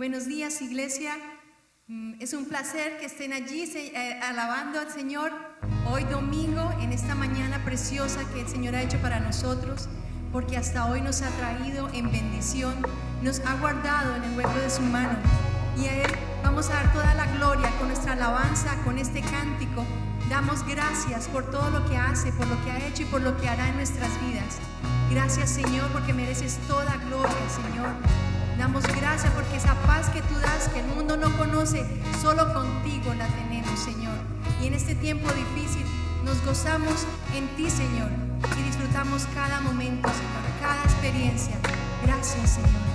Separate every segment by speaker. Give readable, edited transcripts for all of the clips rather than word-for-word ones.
Speaker 1: Buenos días, iglesia. Es un placer que estén allí alabando al Señor hoy domingo, en esta mañana preciosa que el Señor ha hecho para nosotros, porque hasta hoy nos ha traído en bendición, nos ha guardado en el hueco de su mano, y a Él vamos a dar toda la gloria con nuestra alabanza, con este cántico. Damos gracias por todo lo que hace, por lo que ha hecho y por lo que hará en nuestras vidas. Gracias, Señor, porque mereces toda gloria, Señor. Damos gracias porque esa paz que tú das, que el mundo no conoce, solo contigo la tenemos, Señor. Y en este tiempo difícil nos gozamos en ti, Señor, y disfrutamos cada momento, Señor, cada experiencia. Gracias, Señor.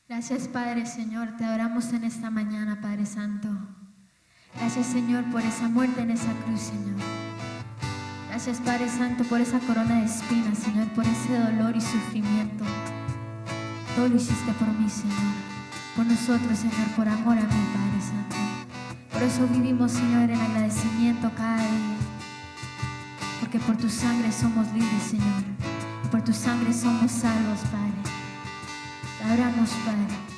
Speaker 2: Gracias, Padre, Señor, te adoramos en esta mañana, Padre Santo. Gracias, Señor, por esa muerte en esa cruz, Señor. Gracias, Padre Santo, por esa corona de espinas, Señor, por ese dolor y sufrimiento. Todo lo hiciste por mí, Señor, por nosotros, Señor, por amor a mí, Padre Santo. Por eso vivimos, Señor, en agradecimiento cada día. porque por tu sangre somos libres, Señor, y por tu sangre somos salvos, Padre. Te adoramos, Padre.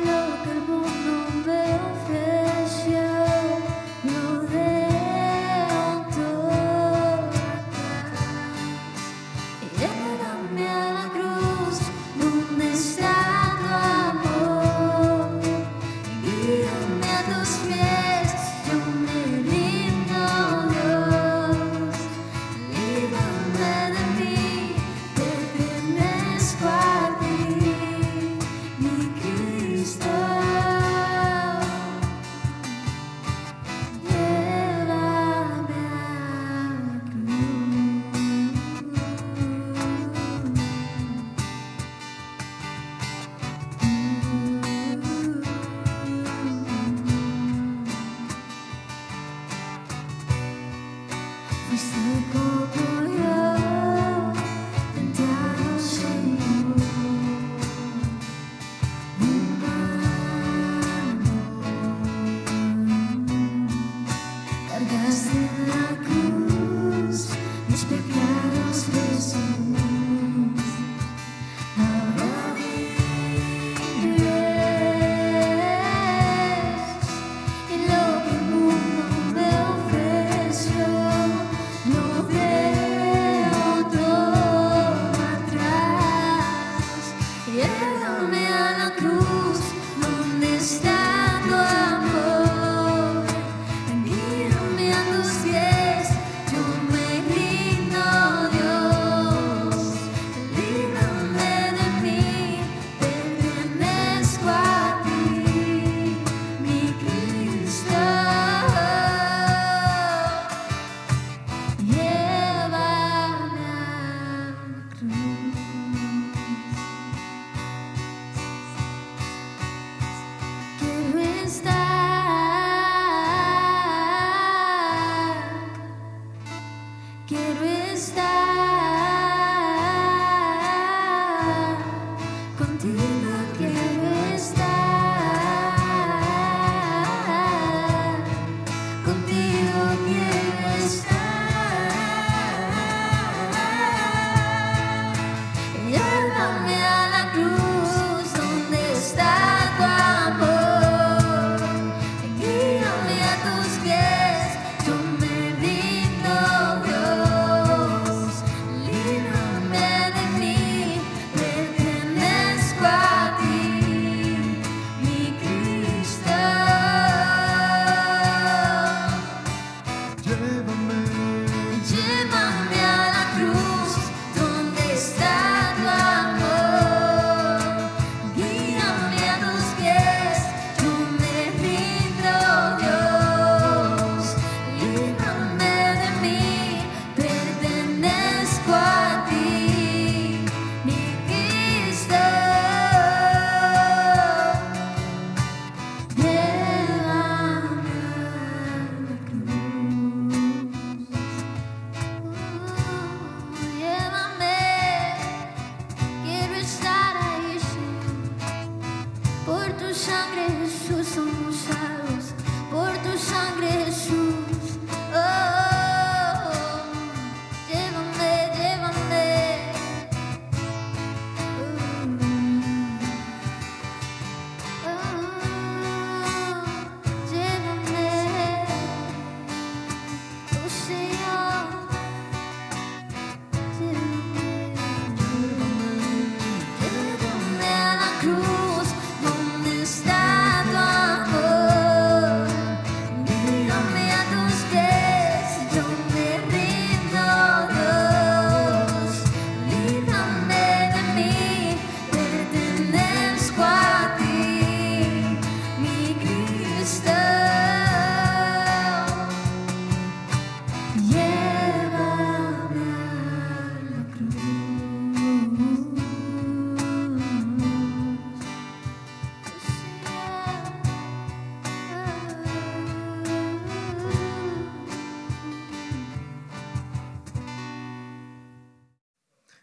Speaker 3: Lo que el mundo me ofreció, lo de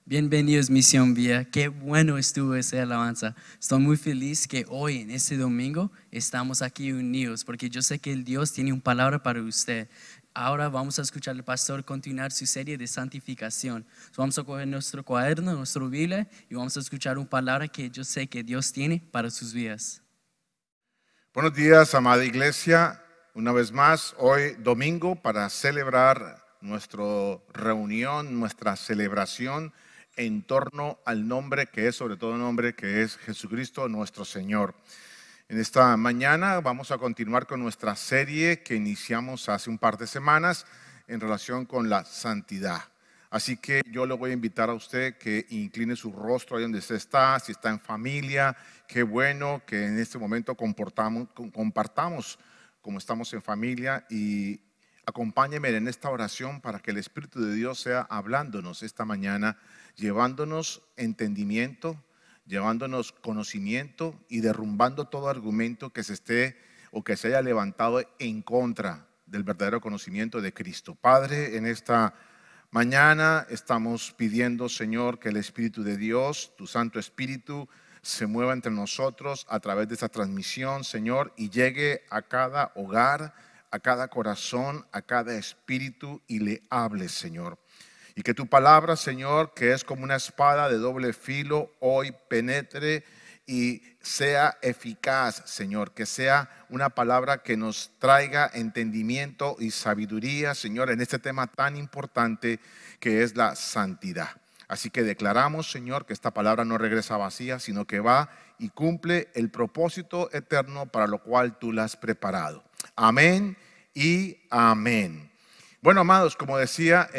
Speaker 3: Bienvenidos Misión Vía, qué bueno estuvo esa alabanza. Estoy muy feliz que hoy en este domingo estamos aquí unidos porque yo sé que el Dios tiene una palabra para usted. Ahora vamos a escuchar al pastor continuar su serie de santificación. Vamos a coger nuestro cuaderno, nuestra Biblia y vamos a escuchar una palabra que yo sé que Dios tiene para sus vidas.
Speaker 4: Buenos días, amada iglesia. Una vez más, hoy domingo para celebrar nuestra reunión, nuestra celebración en torno al nombre que es sobre todo nombre, que es Jesucristo nuestro Señor. En esta mañana vamos a continuar con nuestra serie que iniciamos hace un par de semanas en relación con la santidad. Así que yo le voy a invitar a usted que incline su rostro ahí donde usted está, si está en familia. Qué bueno que en este momento compartamos como estamos en familia, y acompáñeme en esta oración para que el Espíritu de Dios sea hablándonos esta mañana, llevándonos entendimiento, llevándonos conocimiento y derrumbando todo argumento que se esté o que se haya levantado en contra del verdadero conocimiento de Cristo. Padre, en esta mañana estamos pidiendo, Señor, que el Espíritu de Dios, tu Santo Espíritu, se mueva entre nosotros a través de esta transmisión, Señor, y llegue a cada hogar, a cada corazón, a cada espíritu y le hable, Señor. Y que tu palabra, Señor, que es como una espada de doble filo, hoy penetre y sea eficaz, Señor. Que sea una palabra que nos traiga entendimiento y sabiduría, Señor, en este tema tan importante que es la santidad. Así que declaramos, Señor, que esta palabra no regresa vacía, sino que va y cumple el propósito eterno para lo cual tú la has preparado. Amén y amén. Bueno, amados, como decía,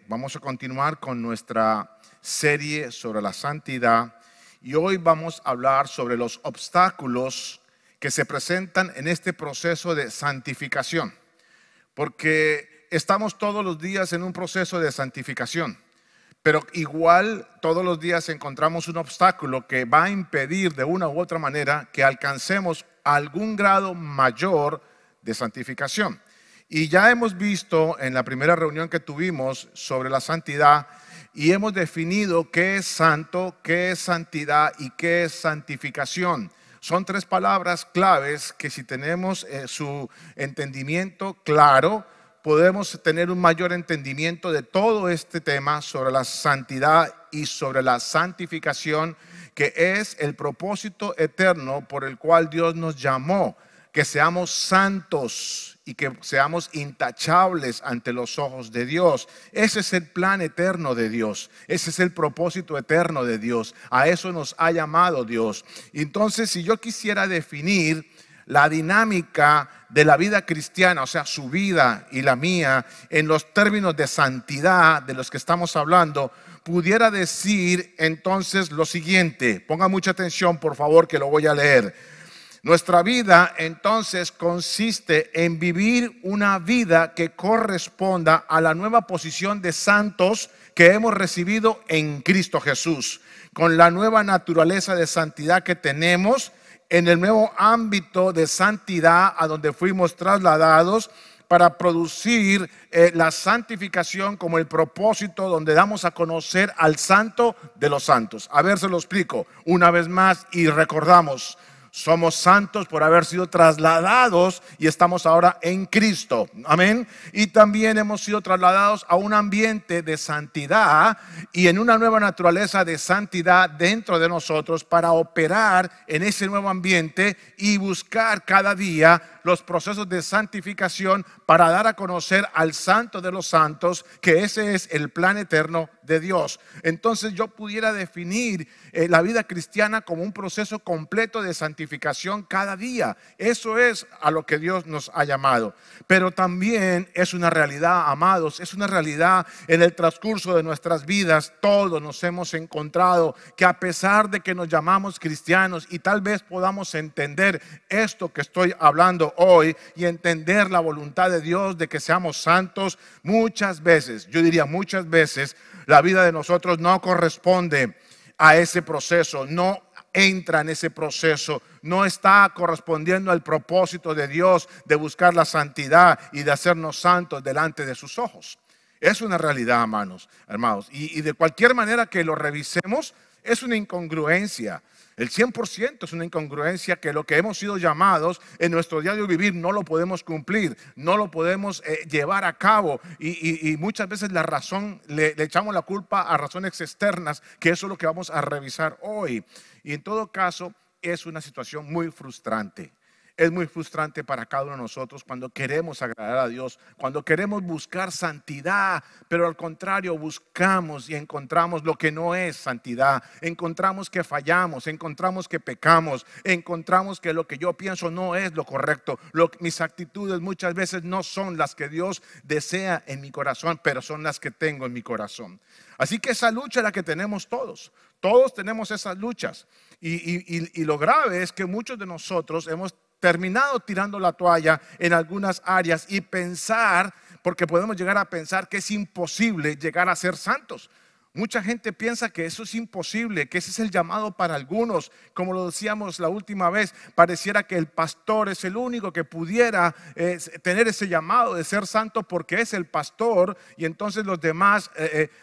Speaker 4: vamos a continuar con nuestra serie sobre la santidad y hoy vamos a hablar sobre los obstáculos que se presentan en este proceso de santificación, porque estamos todos los días en un proceso de santificación, pero igual todos los días encontramos un obstáculo que va a impedir de una u otra manera que alcancemos algún grado mayor de santificación. Y ya hemos visto en la primera reunión que tuvimos sobre la santidad y hemos definido qué es santo, qué es santidad y qué es santificación. Son tres palabras claves que si tenemos su entendimiento claro, podemos tener un mayor entendimiento de todo este tema sobre la santidad y sobre la santificación, que es el propósito eterno por el cual Dios nos llamó, que seamos santos y que seamos intachables ante los ojos de Dios. Ese es el plan eterno de Dios, ese es el propósito eterno de Dios, a eso nos ha llamado Dios. Entonces, si yo quisiera definir la dinámica de la vida cristiana, o sea, su vida y la mía, en los términos de santidad de los que estamos hablando, pudiera decir entonces lo siguiente. Ponga mucha atención, por favor, que lo voy a leer. Nuestra vida entonces consiste en vivir una vida que corresponda a la nueva posición de santos que hemos recibido en Cristo Jesús, con la nueva naturaleza de santidad que tenemos, en el nuevo ámbito de santidad a donde fuimos trasladados para producir la santificación como el propósito donde damos a conocer al santo de los santos. A ver, se lo explico una vez más y recordamos. Somos santos por haber sido trasladados y estamos ahora en Cristo. Amén. Y también hemos sido trasladados a un ambiente de santidad y en una nueva naturaleza de santidad dentro de nosotros para operar en ese nuevo ambiente y buscar cada día los procesos de santificación para dar a conocer al santo de los santos, que ese es el plan eterno de Dios. Entonces yo pudiera definir la vida cristiana como un proceso completo de santificación cada día. Eso es a lo que Dios nos ha llamado. Pero también es una realidad, amados, es una realidad en el transcurso de nuestras vidas. Todos nos hemos encontrado que a pesar de que nos llamamos cristianos y tal vez podamos entender esto que estoy hablando hoy y entender la voluntad de Dios de que seamos santos, muchas veces, yo diría muchas veces, la vida de nosotros no corresponde a ese proceso, no entra en ese proceso, no está correspondiendo al propósito de Dios de buscar la santidad y de hacernos santos delante de sus ojos. Es una realidad, hermanos. Y de cualquier manera que lo revisemos, es una incongruencia. El 100% es una incongruencia que lo que hemos sido llamados en nuestro diario vivir no lo podemos cumplir, no lo podemos llevar a cabo. Y muchas veces la razón, le echamos la culpa a razones externas, que eso es lo que vamos a revisar hoy. Y en todo caso, es una situación muy frustrante. Es muy frustrante para cada uno de nosotros cuando queremos agradar a Dios, cuando queremos buscar santidad, pero al contrario buscamos y encontramos lo que no es santidad. Encontramos que fallamos, encontramos que pecamos, encontramos que lo que yo pienso no es lo correcto. Mis actitudes muchas veces no son las que Dios desea en mi corazón, pero son las que tengo en mi corazón. Así que esa lucha es la que tenemos todos. Todos tenemos esas luchas. Y lo grave es que muchos de nosotros hemos terminado tirando la toalla en algunas áreas y pensar, porque podemos llegar a pensar que es imposible llegar a ser santos. Mucha gente piensa que eso es imposible, que ese es el llamado para algunos. Como lo decíamos la última vez, pareciera que el pastor es el único que pudiera tener ese llamado de ser santo porque es el pastor, y entonces los demás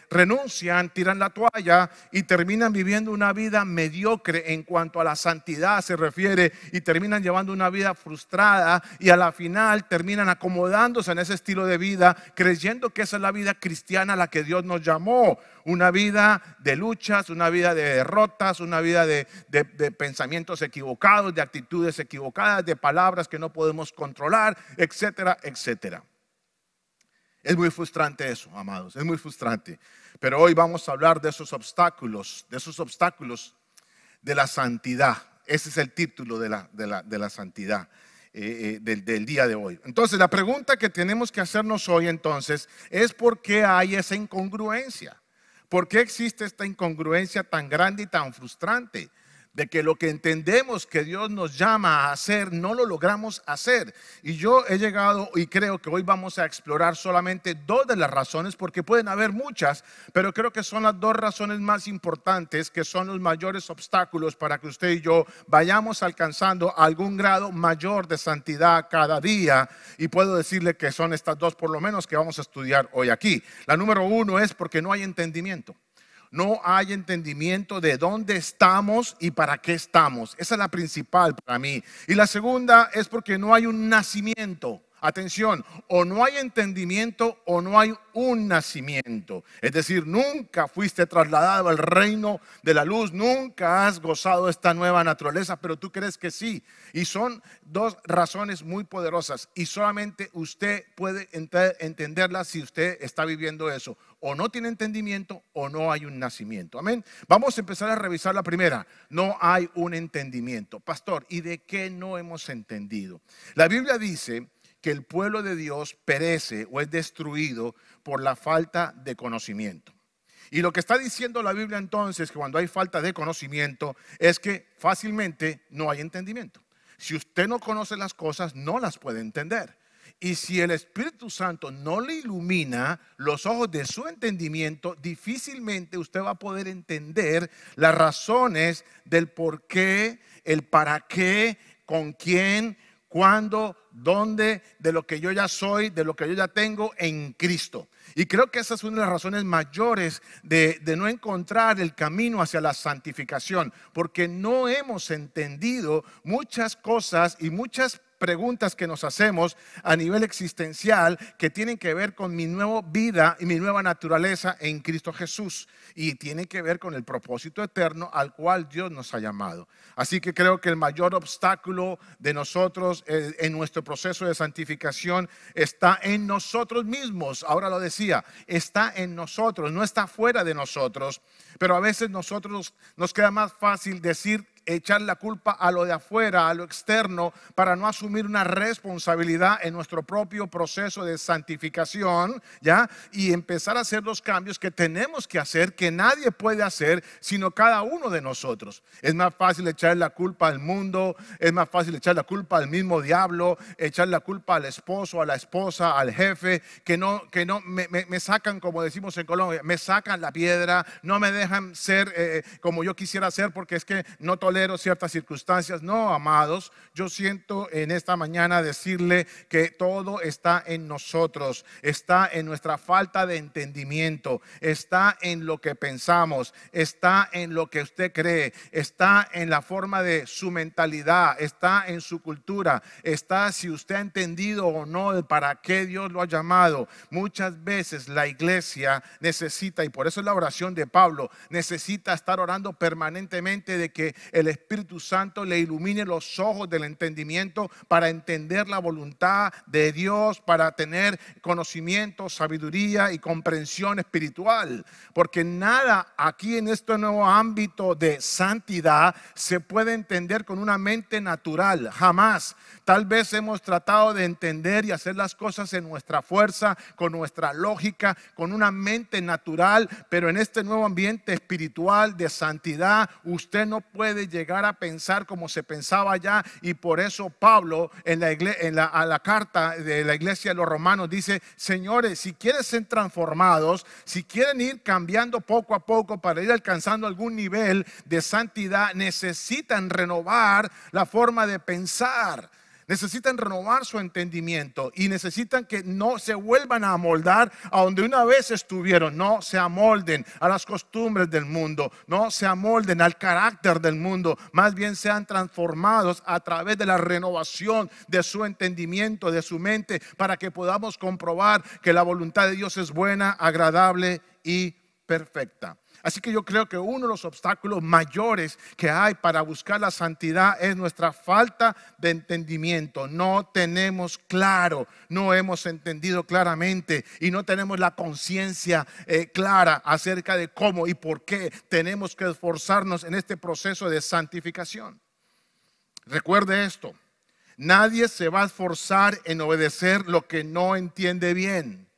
Speaker 4: renuncian, tiran la toalla y terminan viviendo una vida mediocre en cuanto a la santidad se refiere, y terminan llevando una vida frustrada y a la final terminan acomodándose en ese estilo de vida, creyendo que esa es la vida cristiana a la que Dios nos llamó. Una vida de luchas, una vida de derrotas, una vida de pensamientos equivocados, de actitudes equivocadas, de palabras que no podemos controlar, etcétera, etcétera. Es muy frustrante eso, amados, es muy frustrante. Pero hoy vamos a hablar de esos obstáculos de la santidad. Ese es el título de la santidad del día de hoy. Entonces, la pregunta que tenemos que hacernos hoy entonces es ¿por qué hay esa incongruencia? ¿Por qué existe esta incongruencia tan grande y tan frustrante? De que lo que entendemos que Dios nos llama a hacer, no lo logramos hacer. Y yo he llegado y creo que hoy vamos a explorar solamente dos de las razones, porque pueden haber muchas, pero creo que son las dos razones más importantes, que son los mayores obstáculos para que usted y yo vayamos alcanzando algún grado mayor de santidad cada día. Y puedo decirle que son estas dos por lo menos que vamos a estudiar hoy aquí. La número uno es porque no hay entendimiento. No hay entendimiento de dónde estamos y para qué estamos. Esa es la principal para mí. Y la segunda es porque no hay un nacimiento. Atención, o no hay entendimiento o no hay un nacimiento. Es decir, nunca fuiste trasladado al reino de la luz, nunca has gozado esta nueva naturaleza, pero tú crees que sí. Y son dos razones muy poderosas y solamente usted puede entenderlas si usted está viviendo eso. O no tiene entendimiento o no hay un nacimiento. Amén. Vamos a empezar a revisar la primera. No hay un entendimiento. Pastor, ¿y de qué no hemos entendido? La Biblia dice que el pueblo de Dios perece o es destruido por la falta de conocimiento. Y lo que está diciendo la Biblia entonces, que cuando hay falta de conocimiento, es que fácilmente no hay entendimiento. Si usted no conoce las cosas, no las puede entender. Y si el Espíritu Santo no le ilumina los ojos de su entendimiento, difícilmente usted va a poder entender las razones del por qué, el para qué, con quién, cuándo, dónde, de lo que yo ya soy, de lo que yo ya tengo en Cristo. Y creo que esa es una de las razones mayores de no encontrar el camino hacia la santificación, porque no hemos entendido muchas cosas y muchas preguntas que nos hacemos a nivel existencial que tienen que ver con mi nueva vida y mi nueva naturaleza en Cristo Jesús, y tienen que ver con el propósito eterno al cual Dios nos ha llamado. Así que creo que el mayor obstáculo de nosotros en nuestro proceso de santificación está en nosotros mismos. Ahora lo decía, está en nosotros, no está fuera de nosotros. Pero a veces nosotros nos queda más fácil echar la culpa a lo de afuera, a lo externo, para no asumir una responsabilidad en nuestro propio proceso de santificación, ¿ya? Y empezar a hacer los cambios que tenemos que hacer, que nadie puede hacer, sino cada uno de nosotros. Es más fácil echar la culpa al mundo, es más fácil echar la culpa al mismo diablo, echar la culpa al esposo, a la esposa, al jefe, que me sacan, como decimos en Colombia, me sacan la piedra, no me dejan ser como yo quisiera ser, porque es que no tolero tolero ciertas circunstancias. No, amados, yo siento en esta mañana decirle que todo está en nosotros, está en nuestra falta de entendimiento, está en lo que pensamos, está en lo que usted cree, está en la forma de su mentalidad, está en su cultura, está si usted ha entendido o no de para qué Dios lo ha llamado. Muchas veces la iglesia necesita, y por eso es la oración de Pablo, necesita estar orando permanentemente de que el Espíritu Santo le ilumine los ojos del entendimiento para entender la voluntad de Dios, para tener conocimiento, sabiduría y comprensión espiritual. Porque nada aquí en este nuevo ámbito de santidad se puede entender con una mente natural, jamás. Tal vez hemos tratado de entender y hacer las cosas en nuestra fuerza, con nuestra lógica, con una mente natural, pero en este nuevo ambiente espiritual de santidad, usted no puede llegar a pensar como se pensaba ya. Y por eso Pablo a la carta de la iglesia de los romanos dice: señores, si quieren ser transformados, si quieren ir cambiando poco a poco para ir alcanzando algún nivel de santidad, necesitan renovar la forma de pensar. Necesitan renovar su entendimiento y necesitan que no se vuelvan a amoldar a donde una vez estuvieron. No se amolden a las costumbres del mundo, no se amolden al carácter del mundo, más bien sean transformados a través de la renovación de su entendimiento, de su mente, para que podamos comprobar que la voluntad de Dios es buena, agradable y perfecta. Así que yo creo que uno de los obstáculos mayores que hay para buscar la santidad es nuestra falta de entendimiento. No tenemos claro, no hemos entendido claramente y no tenemos la conciencia clara acerca de cómo y por qué tenemos que esforzarnos en este proceso de santificación. Recuerde esto: nadie se va a esforzar en obedecer lo que no entiende bien.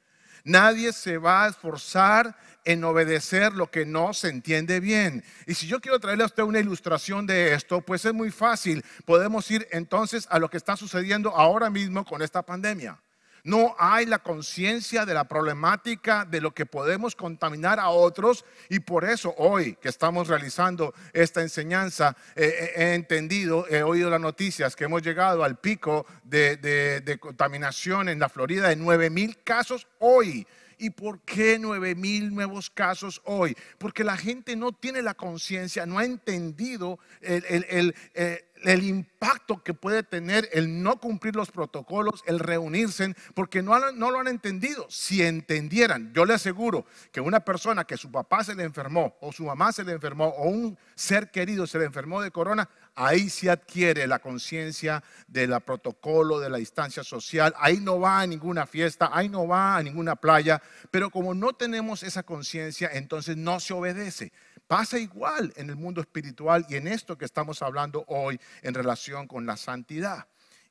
Speaker 4: Nadie se va a esforzar en obedecer lo que no se entiende bien. Y si yo quiero traerle a usted una ilustración de esto, pues es muy fácil. Podemos ir entonces a lo que está sucediendo ahora mismo con esta pandemia. No hay la conciencia de la problemática de lo que podemos contaminar a otros, y por eso hoy que estamos realizando esta enseñanza he oído las noticias que hemos llegado al pico de contaminación en la Florida de 9,000 casos hoy. ¿Y por qué 9,000 nuevos casos hoy? Porque la gente no tiene la conciencia, no ha entendido el impacto que puede tener el no cumplir los protocolos, el reunirse, porque no lo han entendido. Si entendieran, yo le aseguro que una persona que su papá se le enfermó, o su mamá se le enfermó, o un ser querido se le enfermó de corona, ahí sí adquiere la conciencia del protocolo, de la distancia social. Ahí no va a ninguna fiesta, ahí no va a ninguna playa. Pero como no tenemos esa conciencia, entonces no se obedece. Pasa igual en el mundo espiritual y en esto que estamos hablando hoy en relación con la santidad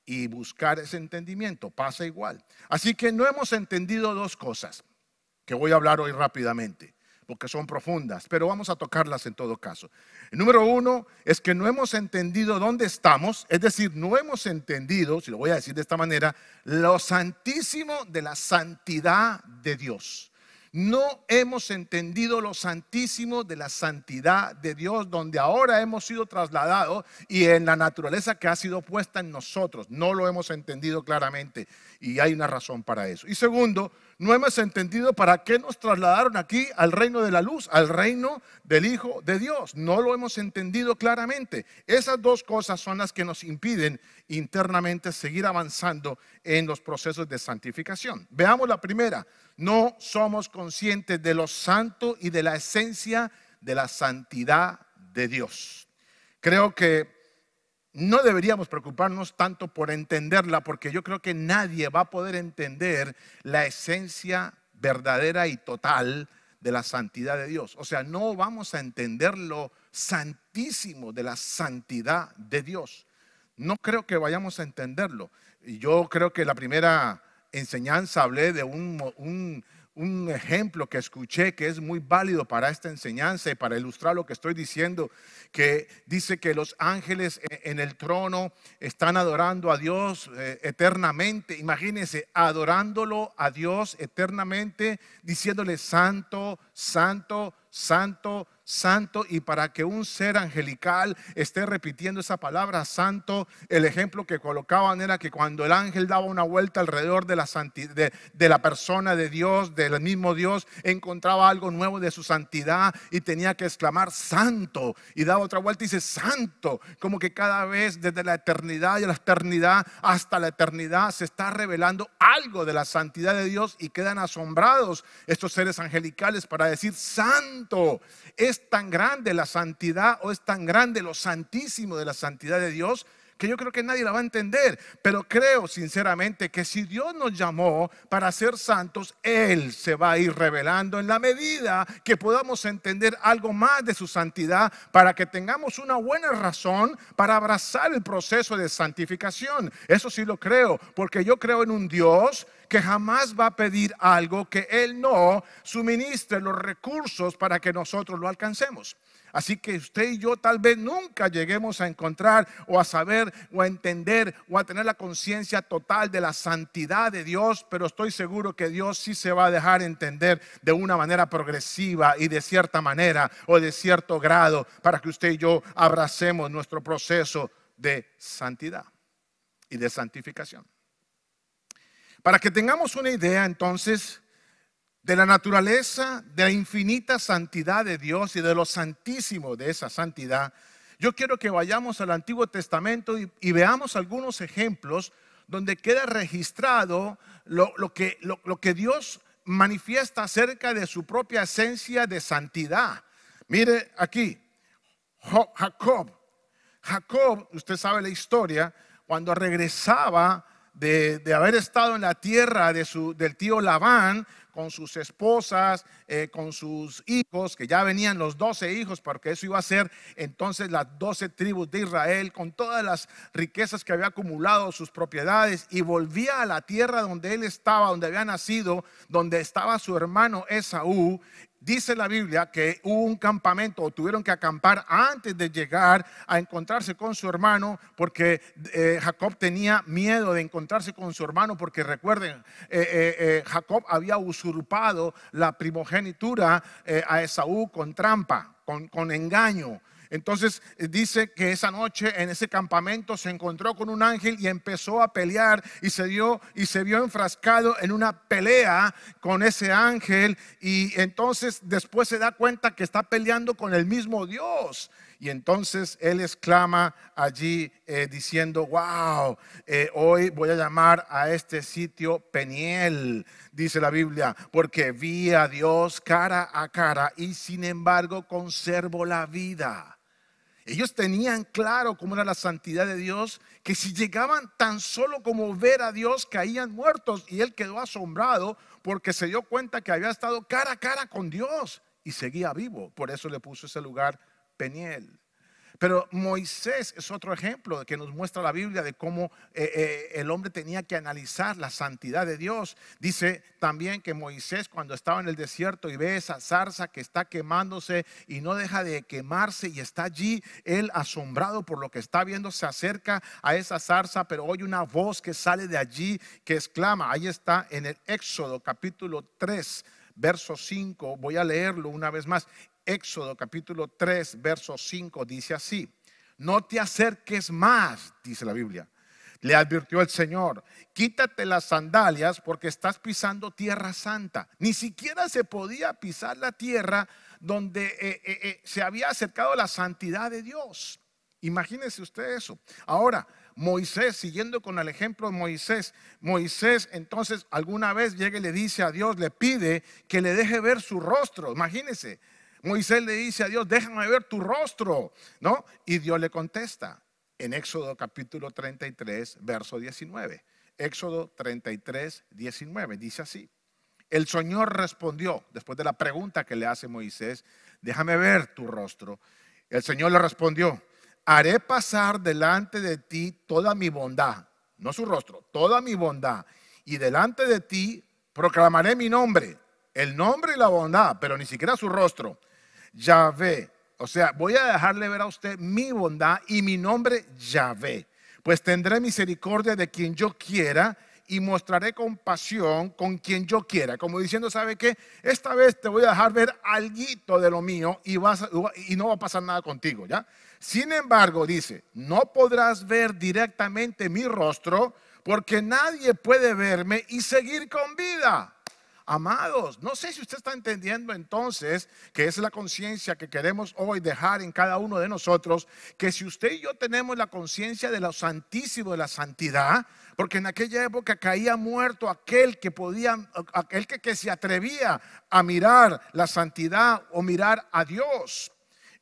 Speaker 4: y buscar ese entendimiento. Pasa igual. Así que no hemos entendido dos cosas que voy a hablar hoy rápidamente, porque son profundas, pero vamos a tocarlas en todo caso. El número uno es que no hemos entendido dónde estamos, es decir, no hemos entendido, si lo voy a decir de esta manera, lo santísimo de la santidad de Dios. No hemos entendido lo santísimo de la santidad de Dios, donde ahora hemos sido trasladados, y en la naturaleza que ha sido puesta en nosotros. No lo hemos entendido claramente y hay una razón para eso. Y segundo, no hemos entendido para qué nos trasladaron aquí al reino de la luz, al reino del Hijo de Dios. No lo hemos entendido claramente. Esas dos cosas son las que nos impiden internamente seguir avanzando en los procesos de santificación. Veamos la primera. No somos conscientes de lo santo y de la esencia de la santidad de Dios. Creo que no deberíamos preocuparnos tanto por entenderla, porque yo creo que nadie va a poder entender la esencia verdadera y total de la santidad de Dios. O sea, no vamos a entender lo santísimo de la santidad de Dios. No creo que vayamos a entenderlo. Y yo creo que la primera enseñanza hablé de un ejemplo que escuché que es muy válido para esta enseñanza y para ilustrar lo que estoy diciendo, que dice que los ángeles en el trono están adorando a Dios eternamente. Imagínense, adorándolo a Dios eternamente, diciéndole santo, santo, santo, santo, y para que un ser angelical esté repitiendo esa palabra santo, el ejemplo que colocaban era que cuando el ángel daba una vuelta alrededor de la santidad, de la persona de Dios, del mismo Dios, encontraba algo nuevo de su santidad y tenía que exclamar santo, y daba otra vuelta y dice santo, como que cada vez desde la eternidad y la eternidad hasta la eternidad se está revelando algo de la santidad de Dios, y quedan asombrados estos seres angelicales para decir santo. Es tan grande la santidad, o es tan grande lo santísimo de la santidad de Dios, que yo creo que nadie la va a entender. Pero creo sinceramente que si Dios nos llamó para ser santos, Él se va a ir revelando en la medida que podamos entender algo más de su santidad, para que tengamos una buena razón para abrazar el proceso de santificación. Eso sí lo creo, porque yo creo en un Dios que jamás va a pedir algo que Él no suministre los recursos para que nosotros lo alcancemos. Así que usted y yo tal vez nunca lleguemos a encontrar o a saber o a entender o a tener la conciencia total de la santidad de Dios, pero estoy seguro que Dios sí se va a dejar entender de una manera progresiva y de cierta manera o de cierto grado, para que usted y yo abracemos nuestro proceso de santidad y de santificación. Para que tengamos una idea entonces de la naturaleza, de la infinita santidad de Dios y de lo santísimo de esa santidad, yo quiero que vayamos al Antiguo Testamento y veamos algunos ejemplos donde queda registrado lo que Dios manifiesta acerca de su propia esencia de santidad. Mire aquí, Jacob, usted sabe la historia, cuando regresaba de haber estado en la tierra del tío Labán, con sus esposas, con sus hijos, que ya venían los 12 hijos, porque eso iba a ser entonces las 12 tribus de Israel, con todas las riquezas que había acumulado, sus propiedades, y volvía a la tierra donde él estaba, donde había nacido, donde estaba su hermano Esaú. Dice la Biblia que hubo un campamento, o tuvieron que acampar antes de llegar a encontrarse con su hermano, porque Jacob tenía miedo de encontrarse con su hermano, porque recuerden, Jacob había usurpado la primogenitura a Esaú con trampa, con engaño. Entonces dice que esa noche en ese campamento se encontró con un ángel y empezó a pelear, y se vio enfrascado en una pelea con ese ángel, y entonces después se da cuenta que está peleando con el mismo Dios. Y entonces él exclama allí diciendo: wow, hoy voy a llamar a este sitio Peniel, dice la Biblia, porque vi a Dios cara a cara y sin embargo conservo la vida. Ellos tenían claro cómo era la santidad de Dios, que si llegaban tan solo como ver a Dios caían muertos, y él quedó asombrado porque se dio cuenta que había estado cara a cara con Dios y seguía vivo. Por eso le puso ese lugar Peniel. Pero Moisés es otro ejemplo que nos muestra la Biblia de cómo el hombre tenía que analizar la santidad de Dios. Dice también que Moisés, cuando estaba en el desierto y ve esa zarza que está quemándose y no deja de quemarse, y está allí él asombrado por lo que está viendo, se acerca a esa zarza, pero oye una voz que sale de allí que exclama. Ahí está en el Éxodo capítulo 3 verso 5, voy a leerlo una vez más. Éxodo capítulo 3 verso 5 dice así: no te acerques más, dice la Biblia. Le advirtió el Señor: quítate las sandalias porque estás pisando tierra santa. Ni siquiera se podía pisar la tierra donde se había acercado la santidad de Dios. Imagínese usted eso. Ahora, Moisés, siguiendo con el ejemplo de Moisés entonces alguna vez llega y le dice a Dios, le pide que le deje ver su rostro. Imagínese, Moisés le dice a Dios: déjame ver tu rostro, ¿no? Y Dios le contesta en Éxodo capítulo 33 verso 19. Éxodo 33 19 dice así: el Señor respondió, después de la pregunta que le hace Moisés: déjame ver tu rostro. El Señor le respondió: haré pasar delante de ti toda mi bondad, no su rostro, toda mi bondad, y delante de ti proclamaré mi nombre, el nombre y la bondad, pero ni siquiera su rostro. Yahvé, o sea, voy a dejarle ver a usted mi bondad y mi nombre Yahvé, pues tendré misericordia de quien yo quiera y mostraré compasión con quien yo quiera. Como diciendo, ¿sabe qué? Esta vez te voy a dejar ver alguito de lo mío y no va a pasar nada contigo, ¿ya? Sin embargo, dice, no podrás ver directamente mi rostro porque nadie puede verme y seguir con vida. Amados, no sé si usted está entendiendo entonces que es la conciencia que queremos hoy dejar en cada uno de nosotros, que si usted y yo tenemos la conciencia de lo santísimo, de la santidad, porque en aquella época caía muerto aquel que se atrevía a mirar la santidad o mirar a Dios.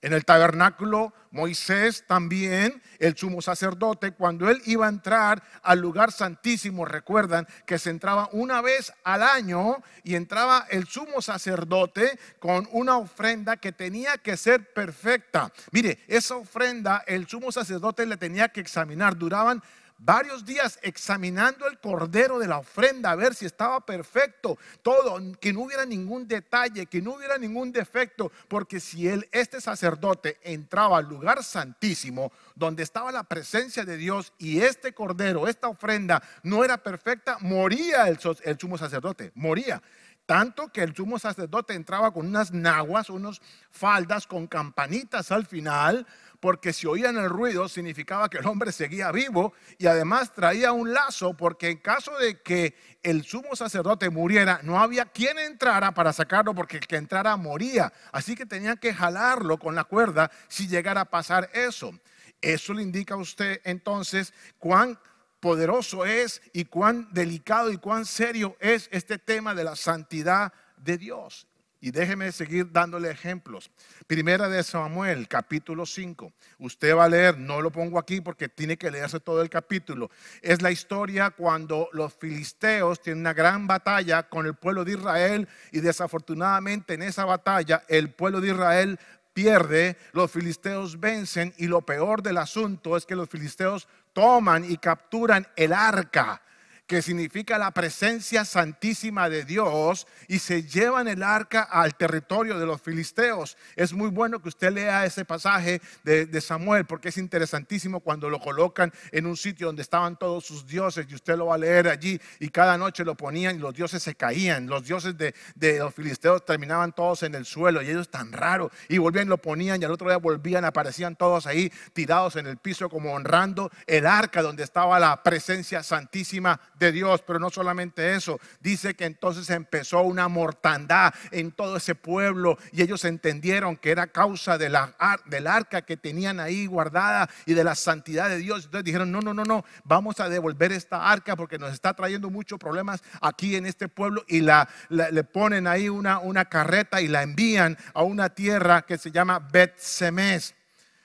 Speaker 4: En el tabernáculo, Moisés también, el sumo sacerdote, cuando él iba a entrar al lugar santísimo, recuerdan que se entraba una vez al año y entraba el sumo sacerdote con una ofrenda que tenía que ser perfecta. Mire, esa ofrenda el sumo sacerdote le tenía que examinar. Duraban varios días examinando el cordero de la ofrenda a ver si estaba perfecto, todo, que no hubiera ningún detalle, que no hubiera ningún defecto, porque si este sacerdote entraba al lugar santísimo donde estaba la presencia de Dios y este cordero, esta ofrenda no era perfecta, moría el sumo sacerdote, moría. Tanto que el sumo sacerdote entraba con unas naguas, unas faldas con campanitas al final, porque si oían el ruido significaba que el hombre seguía vivo, y además traía un lazo porque en caso de que el sumo sacerdote muriera, no había quien entrara para sacarlo porque el que entrara moría. Así que tenían que jalarlo con la cuerda si llegara a pasar eso. Eso le indica a usted entonces cuán poderoso es y cuán delicado y cuán serio es este tema de la santidad de Dios. Y déjeme seguir dándole ejemplos. Primera de Samuel, capítulo 5. Usted va a leer, no lo pongo aquí porque tiene que leerse todo el capítulo. Es la historia cuando los filisteos tienen una gran batalla con el pueblo de Israel y desafortunadamente en esa batalla el pueblo de Israel pierde, los filisteos vencen y lo peor del asunto es que los filisteos toman y capturan el arca, que significa la presencia santísima de Dios, y se llevan el arca al territorio de los filisteos. Es muy bueno que usted lea ese pasaje de Samuel, porque es interesantísimo cuando lo colocan en un sitio donde estaban todos sus dioses, y usted lo va a leer allí, y cada noche lo ponían y los dioses se caían. Los dioses de los filisteos terminaban todos en el suelo, y ellos tan raro, y volvían y lo ponían, y al otro día volvían, aparecían todos ahí tirados en el piso como honrando el arca donde estaba la presencia santísima de Dios. Pero no solamente eso, dice que entonces empezó una mortandad en todo ese pueblo y ellos entendieron que era causa del arca que tenían ahí guardada y de la santidad de Dios. Entonces dijeron, no, vamos a devolver esta arca porque nos está trayendo muchos problemas aquí en este pueblo, y le ponen ahí una carreta y la envían a una tierra que se llama Bet-Semes,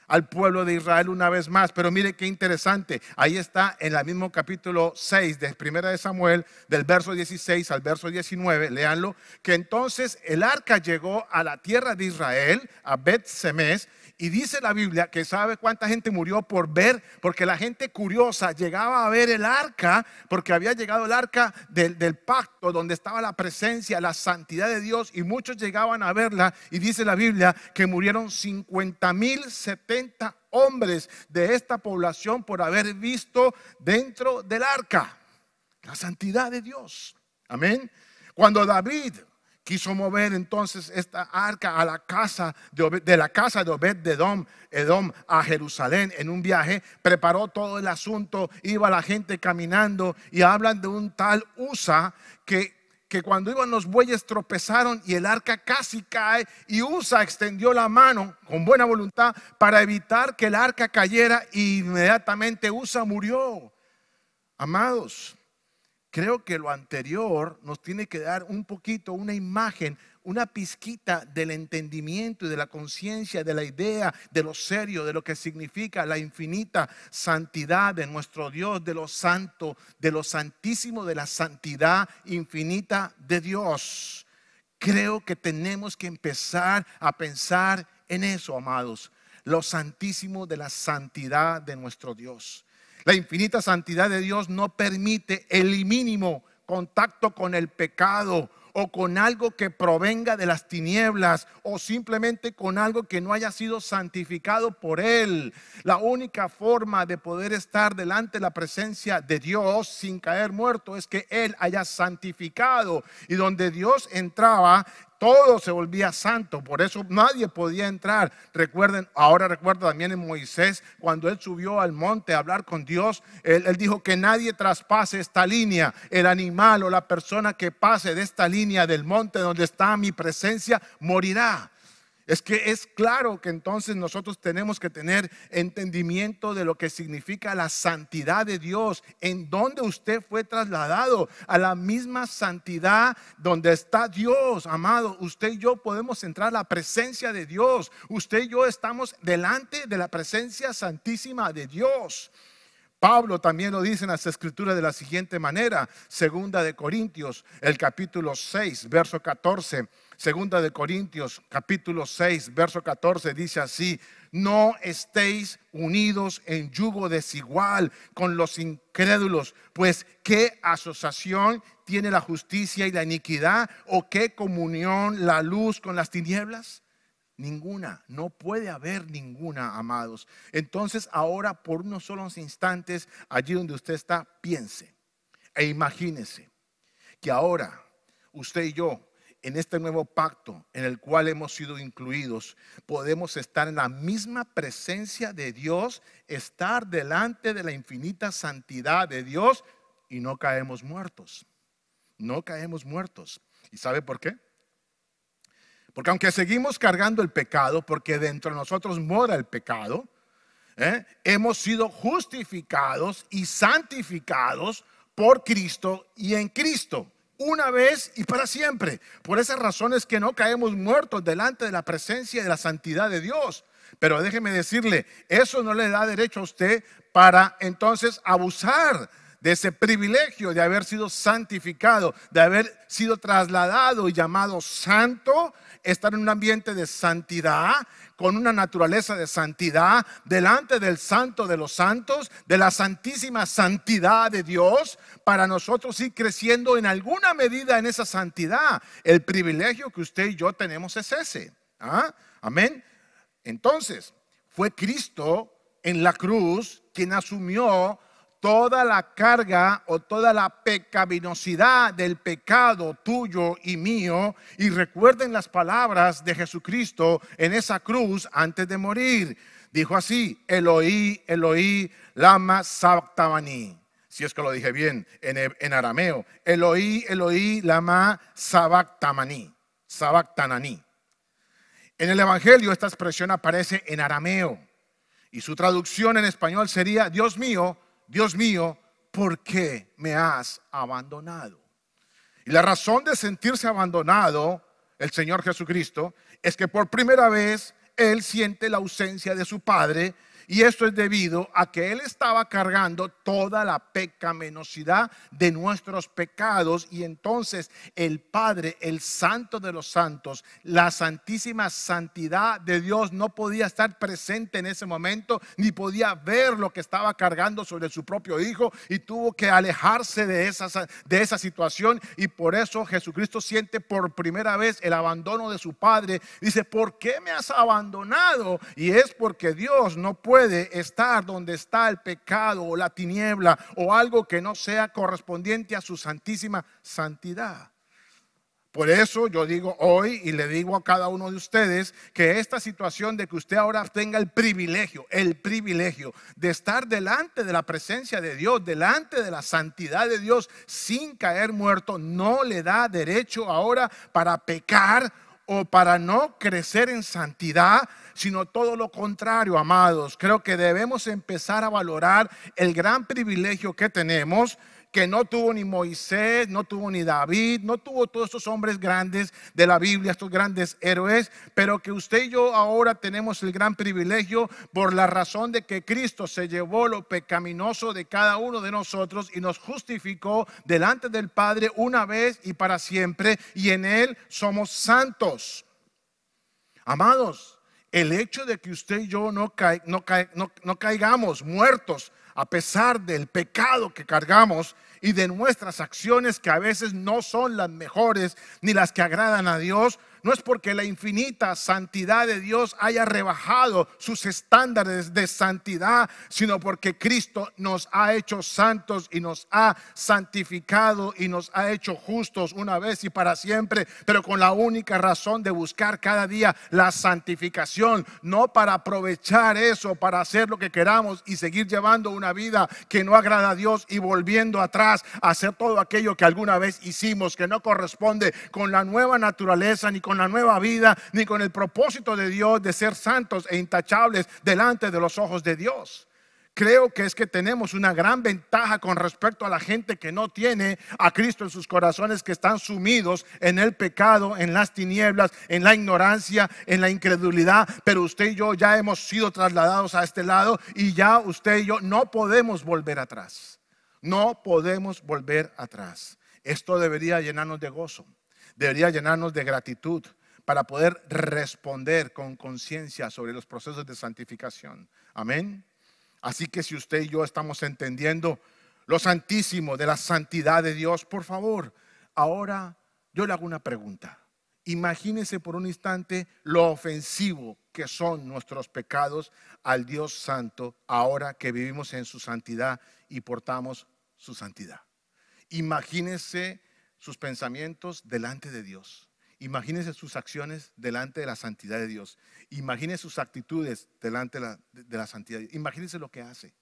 Speaker 4: al pueblo de Israel una vez más. Pero mire qué interesante, ahí está en el mismo capítulo 6 de Primera de Samuel, del verso 16 al verso 19, léanlo, que entonces el arca llegó a la tierra de Israel, a Bet-Semes, y dice la Biblia que sabe cuánta gente murió por ver, porque la gente curiosa llegaba a ver el arca, porque había llegado el arca del pacto, donde estaba la presencia, la santidad de Dios, y muchos llegaban a verla, y dice la Biblia que murieron 50,070 hombres de esta población por haber visto dentro del arca la santidad de Dios. Amén. Cuando David quiso mover entonces esta arca a la casa de la casa de Obed-Edom a Jerusalén en un viaje, preparó todo el asunto, iba la gente caminando, y hablan de un tal Usa que cuando iban los bueyes tropezaron y el arca casi cae, y Usa extendió la mano con buena voluntad para evitar que el arca cayera, y inmediatamente Usa murió. Amados, creo que lo anterior nos tiene que dar un poquito, una imagen, una pizquita del entendimiento y de la conciencia, de la idea, de lo serio, de lo que significa la infinita santidad de nuestro Dios, de lo santo, de lo santísimo, de la santidad infinita de Dios. Creo que tenemos que empezar a pensar en eso, amados, lo santísimo de la santidad de nuestro Dios. La infinita santidad de Dios no permite el mínimo contacto con el pecado o con algo que provenga de las tinieblas o simplemente con algo que no haya sido santificado por Él. La única forma de poder estar delante de la presencia de Dios sin caer muerto es que Él haya santificado, y donde Dios entraba, todo se volvía santo. Por eso nadie podía entrar. Recuerden, ahora recuerdo también en Moisés, cuando él subió al monte a hablar con Dios, él dijo que nadie traspase esta línea. El animal o la persona que pase de esta línea del monte donde está mi presencia morirá. Es que es claro que entonces nosotros tenemos que tener entendimiento de lo que significa la santidad de Dios. En donde usted fue trasladado a la misma santidad donde está Dios, amado. Usted y yo podemos entrar a la presencia de Dios. Usted y yo estamos delante de la presencia santísima de Dios. Pablo también lo dice en las escrituras de la siguiente manera. Segunda de Corintios, el capítulo 6, verso 14. Segunda de Corintios, capítulo 6, verso 14, dice así: no estéis unidos en yugo desigual con los incrédulos, pues ¿qué asociación tiene la justicia y la iniquidad? ¿O qué comunión la luz con las tinieblas? Ninguna, no puede haber ninguna, amados. Entonces ahora, por unos solos instantes, allí donde usted está, piense e imagínese que ahora usted y yo, en este nuevo pacto en el cual hemos sido incluidos, podemos estar en la misma presencia de Dios, estar delante de la infinita santidad de Dios, y no caemos muertos. No caemos muertos. ¿Y sabe por qué? Porque aunque seguimos cargando el pecado, porque dentro de nosotros mora el pecado, hemos sido justificados y santificados por Cristo y en Cristo, una vez y para siempre. Por esas razones que no caemos muertos delante de la presencia y de la santidad de Dios. Pero déjeme decirle, eso no le da derecho a usted para entonces abusar de ese privilegio de haber sido santificado, de haber sido trasladado y llamado santo, estar en un ambiente de santidad, con una naturaleza de santidad, delante del santo de los santos, de la santísima santidad de Dios, para nosotros ir creciendo en alguna medida en esa santidad. El privilegio que usted y yo tenemos es ese. Amén. Entonces, fue Cristo en la cruz quien asumió toda la carga o toda la pecaminosidad del pecado tuyo y mío. Y recuerden las palabras de Jesucristo en esa cruz antes de morir. Dijo así: Eloí, Eloí, lama sabactani. Si es que lo dije bien en arameo. Eloí, Eloí, lama sabactani. Sabactanani. En el Evangelio esta expresión aparece en arameo, y su traducción en español sería: Dios mío, ¿por qué me has abandonado? Y la razón de sentirse abandonado el Señor Jesucristo es que por primera vez Él siente la ausencia de su Padre, y esto es debido a que Él estaba cargando toda la pecaminosidad de nuestros pecados. Y entonces el Padre, el Santo de los Santos, la santísima santidad de Dios, no podía estar presente en ese momento, ni podía ver lo que estaba cargando sobre su propio Hijo, y tuvo que alejarse de esa situación. Y por eso Jesucristo siente por primera vez el abandono de su Padre. Dice: ¿por qué me has abandonado? Y es porque Dios no puede estar donde está el pecado o la tiniebla o algo que no sea correspondiente a su santísima santidad. Por eso yo digo hoy, y le digo a cada uno de ustedes, que esta situación de que usted ahora tenga el privilegio de estar delante de la presencia de Dios, delante de la santidad de Dios, sin caer muerto, no le da derecho ahora para pecar o para no crecer en santidad, sino todo lo contrario, amados. Creo que debemos empezar a valorar el gran privilegio que tenemos, que no tuvo ni Moisés, no tuvo ni David, no tuvo todos estos hombres grandes de la Biblia, estos grandes héroes, pero que usted y yo ahora tenemos el gran privilegio por la razón de que Cristo se llevó lo pecaminoso de cada uno de nosotros y nos justificó delante del Padre una vez y para siempre, y en Él somos santos. Amados, el hecho de que usted y yo no caigamos muertos a pesar del pecado que cargamos, y de nuestras acciones, que a veces no son las mejores ni las que agradan a Dios, no es porque la infinita santidad de Dios haya rebajado sus estándares de santidad, sino porque Cristo nos ha hecho santos y nos ha santificado y nos ha hecho justos una vez y para siempre, pero con la única razón de buscar cada día la santificación, no para aprovechar eso, para hacer lo que queramos y seguir llevando una vida que no agrada a Dios y volviendo atrás a hacer todo aquello que alguna vez hicimos, que no corresponde con la nueva naturaleza, ni con la nueva vida, ni con el propósito de Dios de ser santos e intachables delante de los ojos de Dios. Creo que es que tenemos una gran ventaja con respecto a la gente que no tiene a Cristo en sus corazones, que están sumidos en el pecado, en las tinieblas, en la ignorancia, en la incredulidad. Pero usted y yo ya hemos sido trasladados a este lado y ya usted y yo no podemos volver atrás. No podemos volver atrás. Esto debería llenarnos de gozo, debería llenarnos de gratitud para poder responder con conciencia sobre los procesos de santificación. Amén. Así que si usted y yo estamos entendiendo lo santísimo de la santidad de Dios, por favor, ahora yo le hago una pregunta. Imagínese por un instante lo ofensivo que son nuestros pecados al Dios santo ahora que vivimos en su santidad y portamos su santidad. Imagínese sus pensamientos delante de Dios. Imagínese sus acciones delante de la santidad de Dios. Imagínese sus actitudes delante de la santidad. Imagínese lo que hace,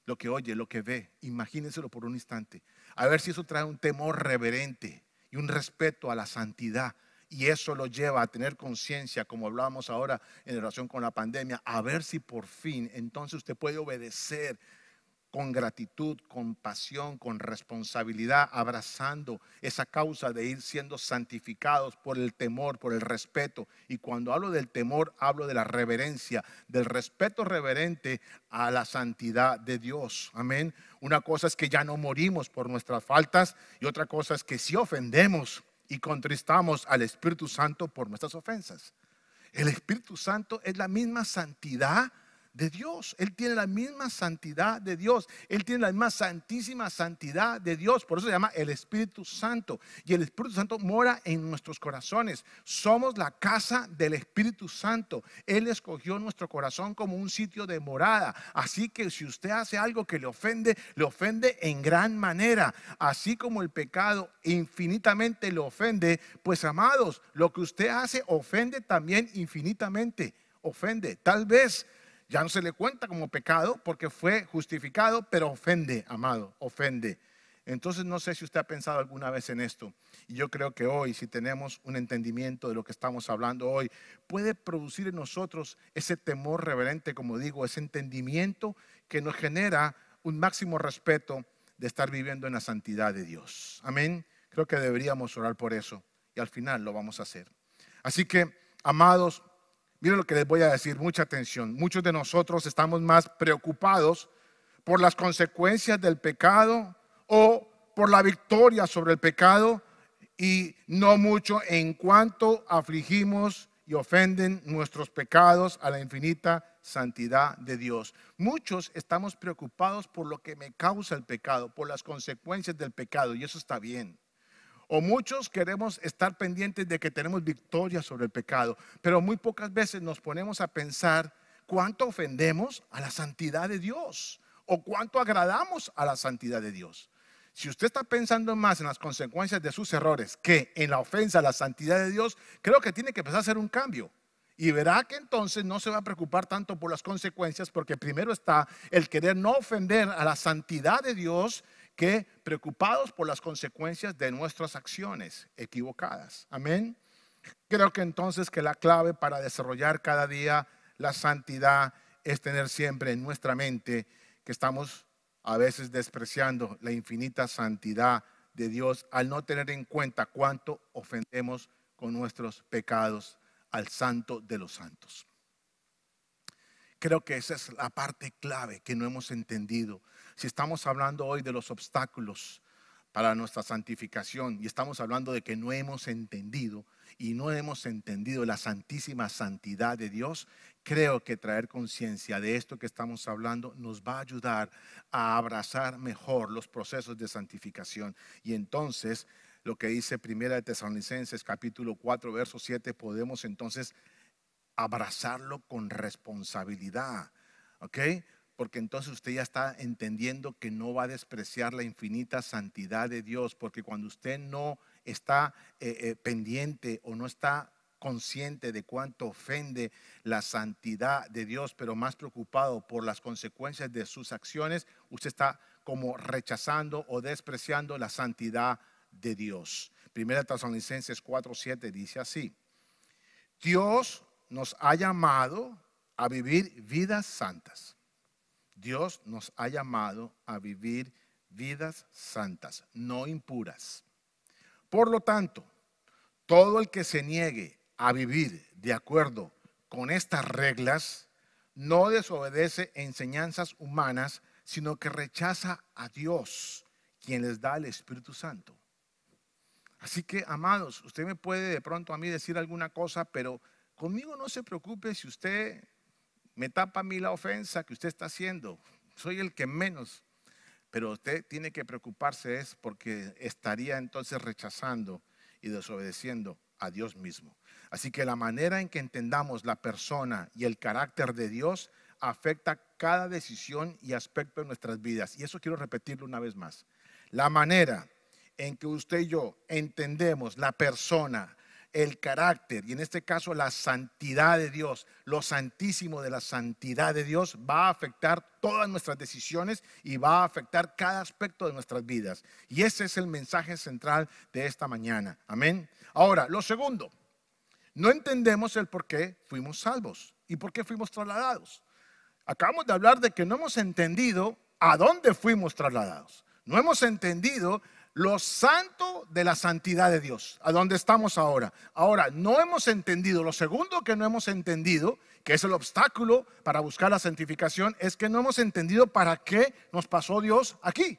Speaker 4: lo que oye, lo que ve. Imagíneselo por un instante. A ver si eso trae un temor reverente y un respeto a la santidad. Y eso lo lleva a tener conciencia, como hablábamos ahora en relación con la pandemia. A ver si por fin entonces usted puede obedecer con gratitud, con pasión, con responsabilidad, abrazando esa causa de ir siendo santificados por el temor, por el respeto. Y cuando hablo del temor, hablo de la reverencia, del respeto reverente a la santidad de Dios. Amén. Una cosa es que ya no morimos por nuestras faltas y otra cosa es que sí ofendemos y contristamos al Espíritu Santo por nuestras ofensas. El Espíritu Santo es la misma santidad de Dios. Él tiene la misma santidad de Dios. Él tiene la misma santísima santidad de Dios. Por eso se llama el Espíritu Santo. Y el Espíritu Santo mora en nuestros corazones. Somos la casa del Espíritu Santo. Él escogió nuestro corazón como un sitio de morada. Así que si usted hace algo que le ofende en gran manera. Así como el pecado infinitamente le ofende, pues amados, lo que usted hace ofende también infinitamente. Ofende. Tal vez ya no se le cuenta como pecado porque fue justificado, pero ofende, amado, ofende. Entonces no sé si usted ha pensado alguna vez en esto. Y yo creo que hoy, si tenemos un entendimiento de lo que estamos hablando hoy, puede producir en nosotros ese temor reverente, como digo, ese entendimiento que nos genera un máximo respeto de estar viviendo en la santidad de Dios. Amén. Creo que deberíamos orar por eso y al final lo vamos a hacer. Así que, amados, miren lo que les voy a decir, mucha atención. Muchos de nosotros estamos más preocupados por las consecuencias del pecado o por la victoria sobre el pecado y no mucho en cuanto afligimos y ofenden nuestros pecados a la infinita santidad de Dios. Muchos estamos preocupados por lo que me causa el pecado, por las consecuencias del pecado, y eso está bien. O muchos queremos estar pendientes de que tenemos victoria sobre el pecado, pero muy pocas veces nos ponemos a pensar cuánto ofendemos a la santidad de Dios o cuánto agradamos a la santidad de Dios. Si usted está pensando más en las consecuencias de sus errores que en la ofensa a la santidad de Dios, creo que tiene que empezar a hacer un cambio. Y verá que entonces no se va a preocupar tanto por las consecuencias, porque primero está el querer no ofender a la santidad de Dios, que preocupados por las consecuencias de nuestras acciones equivocadas. Amén. Creo que entonces que la clave para desarrollar cada día la santidad es tener siempre en nuestra mente que estamos a veces despreciando la infinita santidad de Dios al no tener en cuenta cuánto ofendemos con nuestros pecados al Santo de los santos. Creo que esa es la parte clave que no hemos entendido. Si estamos hablando hoy de los obstáculos para nuestra santificación y estamos hablando de que no hemos entendido, y no hemos entendido la santísima santidad de Dios, creo que traer conciencia de esto que estamos hablando nos va a ayudar a abrazar mejor los procesos de santificación. Y entonces, lo que dice 1 de Tesalonicenses capítulo 4, verso 7, podemos entonces abrazarlo con responsabilidad, ¿ok? Porque entonces usted ya está entendiendo que no va a despreciar la infinita santidad de Dios, porque cuando usted no está pendiente o no está consciente de cuánto ofende la santidad de Dios, pero más preocupado por las consecuencias de sus acciones, usted está como rechazando o despreciando la santidad de Dios. 1 Tesalonicenses 4:7 dice así: Dios nos ha llamado a vivir vidas santas. Dios nos ha llamado a vivir vidas santas, no impuras. Por lo tanto, todo el que se niegue a vivir de acuerdo con estas reglas no desobedece enseñanzas humanas, sino que rechaza a Dios, quien les da el Espíritu Santo. Así que, amados, usted me puede de pronto a mí decir alguna cosa, pero conmigo no se preocupe si usted me tapa a mí la ofensa que usted está haciendo. Soy el que menos. Pero usted tiene que preocuparse es porque estaría entonces rechazando y desobedeciendo a Dios mismo. Así que la manera en que entendamos la persona y el carácter de Dios afecta cada decisión y aspecto de nuestras vidas. Y eso quiero repetirlo una vez más. La manera en que usted y yo entendemos la persona, el carácter y en este caso la santidad de Dios, lo santísimo de la santidad de Dios va a afectar todas nuestras decisiones y va a afectar cada aspecto de nuestras vidas. Y ese es el mensaje central de esta mañana. Amén. Ahora, lo segundo, no entendemos el por qué fuimos salvos y por qué fuimos trasladados. Acabamos de hablar de que no hemos entendido a dónde fuimos trasladados. No hemos entendido lo santo de la santidad de Dios, a dónde estamos ahora. Ahora, no hemos entendido, lo segundo que no hemos entendido, que es el obstáculo para buscar la santificación, es que no hemos entendido para qué nos pasó Dios aquí.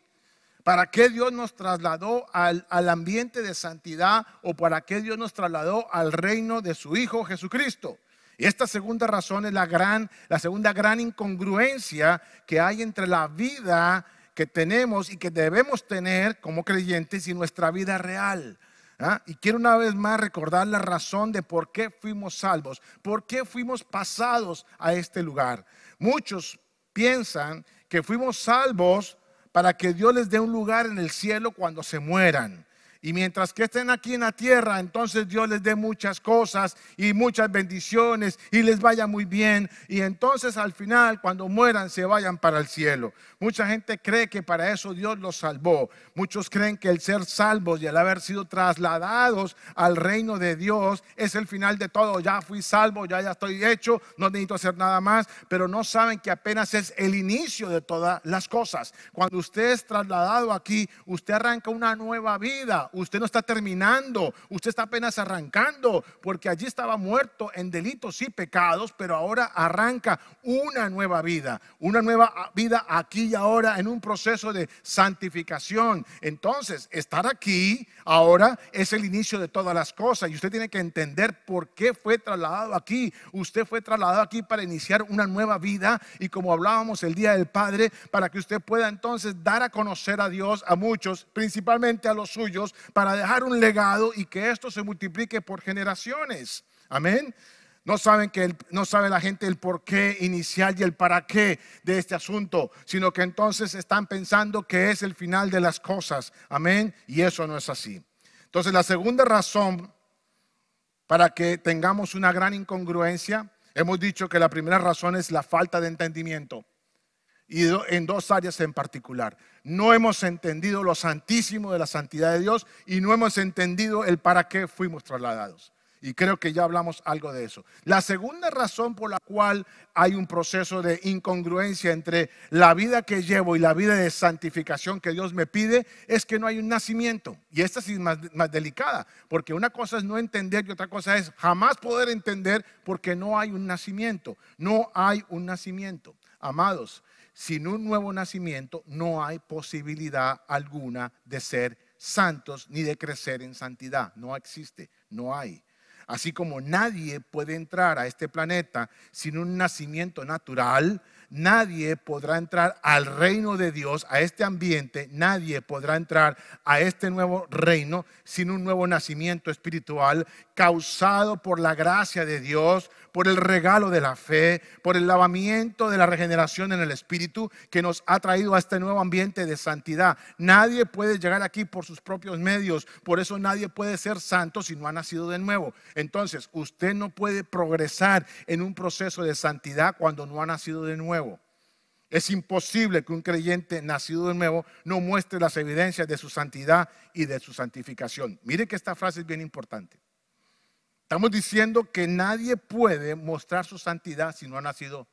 Speaker 4: ¿Para qué Dios nos trasladó al ambiente de santidad o para qué Dios nos trasladó al reino de su Hijo Jesucristo? Y esta segunda razón es la segunda gran incongruencia que hay entre la vida que tenemos y que debemos tener como creyentes y nuestra vida real. Y quiero una vez más recordar la razón de por qué fuimos salvos, por qué fuimos pasados a este lugar. Muchos piensan que fuimos salvos para que Dios les dé un lugar en el cielo cuando se mueran. Y mientras que estén aquí en la tierra, entonces Dios les dé muchas cosas y muchas bendiciones y les vaya muy bien. Y entonces al final, cuando mueran, se vayan para el cielo. Mucha gente cree que para eso Dios los salvó. Muchos creen que el ser salvos y el haber sido trasladados al reino de Dios es el final de todo. Ya fui salvo, ya estoy hecho, no necesito hacer nada más. Pero no saben que apenas es el inicio de todas las cosas. Cuando usted es trasladado aquí, usted arranca una nueva vida. Usted no está terminando, usted está apenas arrancando, porque allí estaba muerto en delitos y pecados, pero ahora arranca una nueva vida aquí y ahora en un proceso de santificación. Entonces, estar aquí ahora es el inicio de todas las cosas y usted tiene que entender por qué fue trasladado aquí. Usted fue trasladado aquí para iniciar una nueva vida y como hablábamos el Día del Padre, para que usted pueda entonces dar a conocer a Dios a muchos, principalmente a los suyos, para dejar un legado y que esto se multiplique por generaciones. Amén. No sabe la gente el por qué inicial y el para qué de este asunto, sino que entonces están pensando que es el final de las cosas. Amén. Y eso no es así. Entonces la segunda razón para que tengamos una gran incongruencia, hemos dicho que la primera razón es la falta de entendimiento. Y en dos áreas en particular. No hemos entendido lo santísimo de la santidad de Dios y no hemos entendido el para qué fuimos trasladados. Y creo que ya hablamos algo de eso. La segunda razón por la cual hay un proceso de incongruencia entre la vida que llevo y la vida de santificación que Dios me pide es que no hay un nacimiento. Y esta sí es más delicada, porque una cosa es no entender y otra cosa es jamás poder entender porque no hay un nacimiento. No hay un nacimiento. Amados, sin un nuevo nacimiento no hay posibilidad alguna de ser santos ni de crecer en santidad. No existe, no hay. Así como nadie puede entrar a este planeta sin un nacimiento natural, nadie podrá entrar al reino de Dios, a este ambiente. Nadie podrá entrar a este nuevo reino sin un nuevo nacimiento espiritual causado por la gracia de Dios, por el regalo de la fe, por el lavamiento de la regeneración en el Espíritu que nos ha traído a este nuevo ambiente de santidad. Nadie puede llegar aquí por sus propios medios. Por eso nadie puede ser santo si no ha nacido de nuevo. Entonces, usted no puede progresar en un proceso de santidad cuando no ha nacido de nuevo. Es imposible que un creyente nacido de nuevo no muestre las evidencias de su santidad y de su santificación. Mire que esta frase es bien importante. Estamos diciendo que nadie puede mostrar su santidad si no ha nacido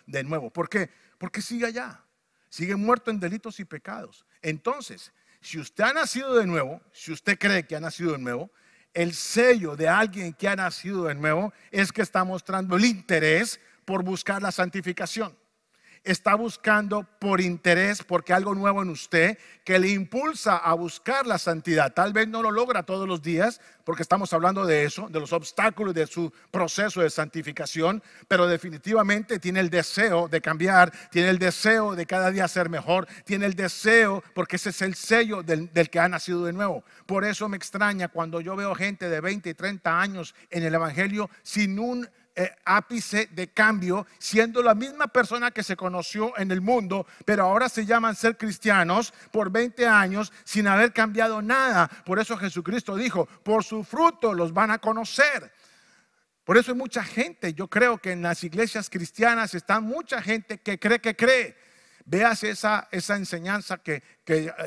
Speaker 4: de nuevo. ¿Por qué? Porque sigue allá, sigue muerto en delitos y pecados. Entonces, si usted ha nacido de nuevo, si usted cree que ha nacido de nuevo, el sello de alguien que ha nacido de nuevo es que está mostrando el interés por buscar la santificación. Está buscando por interés, porque algo nuevo en usted que le impulsa a buscar la santidad. Tal vez no lo logra todos los días, porque estamos hablando de eso, de los obstáculos de su proceso de santificación, pero definitivamente tiene el deseo de cambiar, tiene el deseo de cada día ser mejor, tiene el deseo, porque ese es el sello del que ha nacido de nuevo. Por eso me extraña cuando yo veo gente de 20 y 30 años en el evangelio sin un ápice de cambio, siendo la misma persona que se conoció en el mundo, pero ahora se llaman ser cristianos por 20 años sin haber cambiado nada. Por eso Jesucristo dijo: por su fruto los van a conocer. Por eso hay mucha gente, yo creo que en las iglesias cristianas está mucha gente que cree. Veas esa enseñanza que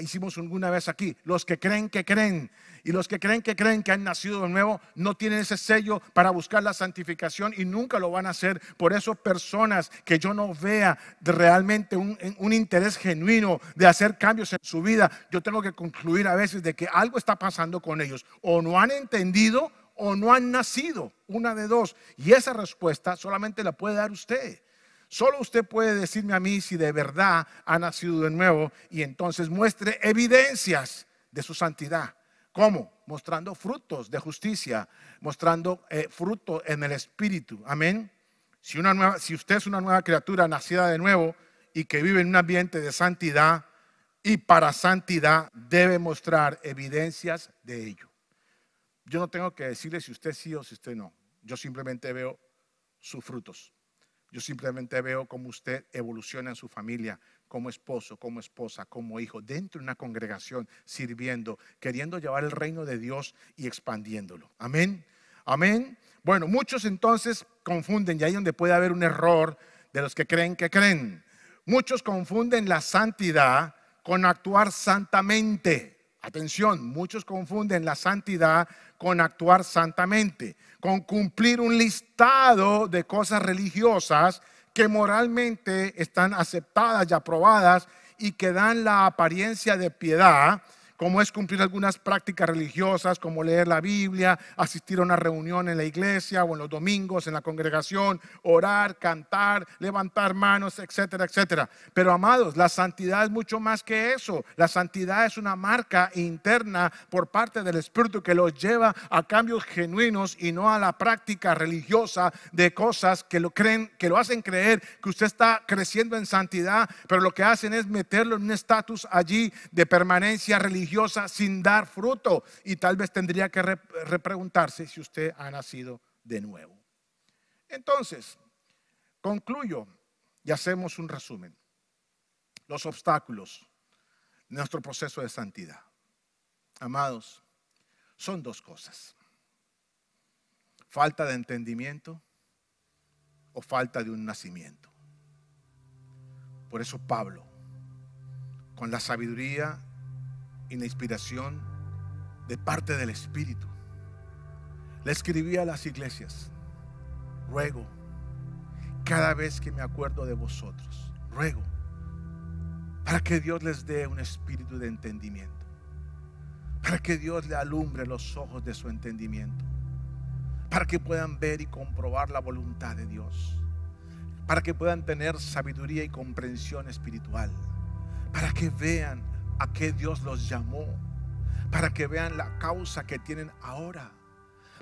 Speaker 4: hicimos alguna vez aquí. Los que creen que creen. Y los que creen que han nacido de nuevo no tienen ese sello para buscar la santificación y nunca lo van a hacer. Por eso personas que yo no vea realmente un interés genuino de hacer cambios en su vida, yo tengo que concluir a veces de que algo está pasando con ellos. O no han entendido o no han nacido. Una de dos. Y esa respuesta solamente la puede dar usted. Solo usted puede decirme a mí si de verdad ha nacido de nuevo y entonces muestre evidencias de su santidad. ¿Cómo? Mostrando frutos de justicia, mostrando fruto en el Espíritu. Amén. Si usted es una nueva criatura nacida de nuevo y que vive en un ambiente de santidad y para santidad, debe mostrar evidencias de ello. Yo no tengo que decirle si usted sí o si usted no. Yo simplemente veo sus frutos. Yo simplemente veo cómo usted evoluciona en su familia, como esposo, como esposa, como hijo, dentro de una congregación, sirviendo, queriendo llevar el reino de Dios y expandiéndolo. Amén. Amén. Bueno, muchos entonces confunden, y ahí es donde puede haber un error de los que creen que creen. Muchos confunden la santidad con actuar santamente. Atención, muchos confunden la santidad con actuar santamente, con cumplir un listado de cosas religiosas que moralmente están aceptadas y aprobadas y que dan la apariencia de piedad, como es cumplir algunas prácticas religiosas, como leer la Biblia, asistir a una reunión en la iglesia o en los domingos en la congregación, orar, cantar, levantar manos, etcétera, etcétera. Pero amados, la santidad es mucho más que eso. La santidad es una marca interna por parte del Espíritu que los lleva a cambios genuinos y no a la práctica religiosa de cosas que lo hacen creer que usted está creciendo en santidad, pero lo que hacen es meterlo en un estatus allí de permanencia religiosa sin dar fruto, y tal vez tendría que repreguntarse si usted ha nacido de nuevo. Entonces, concluyo y hacemos un resumen. Los obstáculos de nuestro proceso de santidad, amados, son dos cosas: falta de entendimiento o falta de un nacimiento. Por eso Pablo, con la sabiduría y la inspiración de parte del Espíritu, le escribí a las iglesias: ruego, cada vez que me acuerdo de vosotros, ruego para que Dios les dé un espíritu de entendimiento, para que Dios le alumbre los ojos de su entendimiento, para que puedan ver y comprobar la voluntad de Dios, para que puedan tener sabiduría y comprensión espiritual, para que vean a qué Dios los llamó, para que vean la causa que tienen ahora,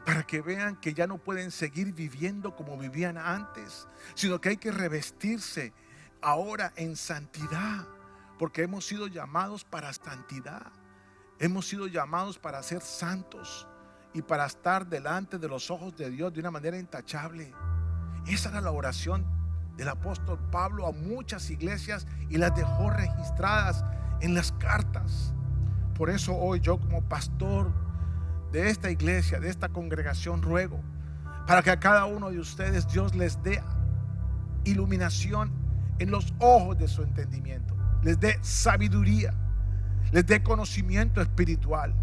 Speaker 4: para que vean que ya no pueden seguir viviendo como vivían antes, sino que hay que revestirse ahora en santidad, porque hemos sido llamados para santidad. Hemos sido llamados para ser santos y para estar delante de los ojos de Dios de una manera intachable. Esa era la oración del apóstol Pablo a muchas iglesias y las dejó registradas en las cartas. Por eso hoy yo, como pastor de esta iglesia, de esta congregación, ruego para que a cada uno de ustedes Dios les dé iluminación en los ojos de su entendimiento, les dé sabiduría, les dé conocimiento espiritual,